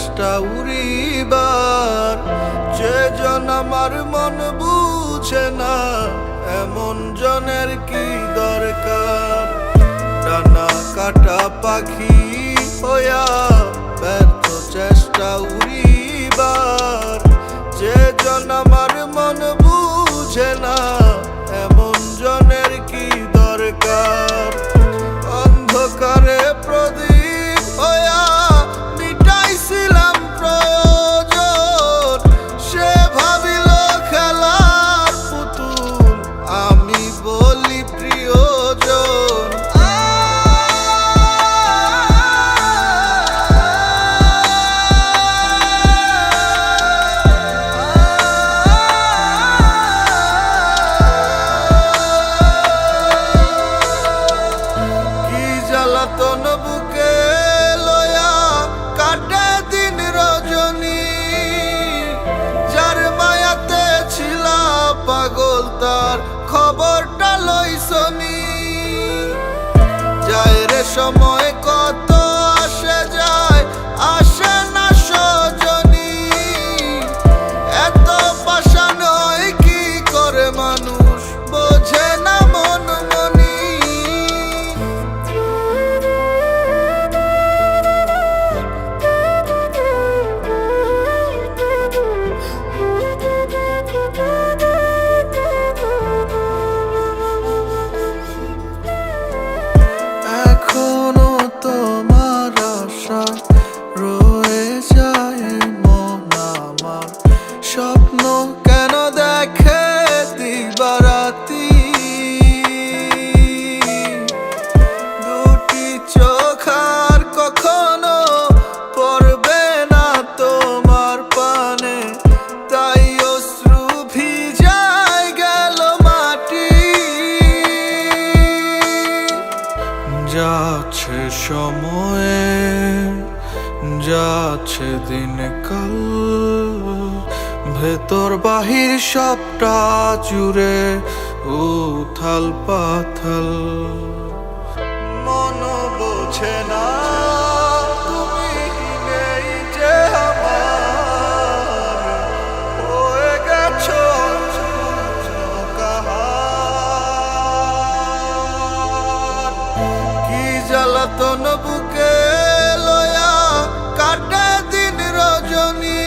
চেষ্টা উড়িবার, যেজন আমার মন বুঝে না এমন জনের কি দরকার। ডানা কাটা পাখি হইয়া ব্যর্থ চেষ্টা উড়িবার, যেজন আমার মন বুঝে না এমন জনের কি দরকার। অন্ধকারে প্রদীপ হইয়া মিটাইছিলাম প্রয়োজন, সে ভাবিল খেলার পুতুল, আমি বলি প্রিয়জন। জ্বালাতন বুকে লয়া কাটে দিন রজনী, যার মায়াতে ছিলা পাগল তার খবরটা লইছনি। যায় রে সময় কত আসে যায়, আসে না সজনী। এত পাষাণ হয় কি করে মানুষ, বোঝে না মন মনি। এখনো তোমার আশা রয়ে যায় মন আমার, স্বপ্ন কেন দেখে দিবারাতি। দুটি চোখ আর কখনো পড়বে না তোমার পানে, তাই অশ্রু ভিজায় গেল মাটি। যাচ্ছে সময়ে যাচ্ছে দিন কাল, ভেতর বাহির সবটা জুড়ে উথাল পাথাল। মন বোঝে না তুমি নেই যে আমার, হয়ে গেছো কাহার। কি জ্বালাতন বুকে লয়া কাটে দিন রজনী,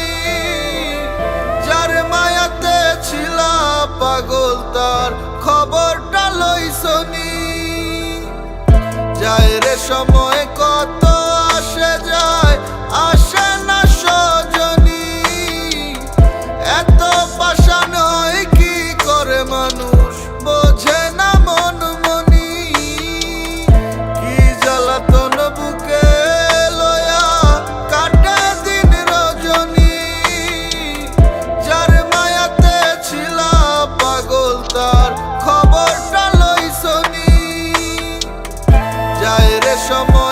যার মায়াতে ছিলা পাগল তার খবরটা লইছনি। যায় রে সময় কত আসে যায়, আসে না সজনী। এত পাষাণ হয় কি করে মানুষ, বোঝে না মন মনি। কি জ্বালাতন বুকে লয়া কাটে দিন রজনী, যার মায়াতে ছিলা পাগল তার খবরটা লইছনি। যায় রে সময়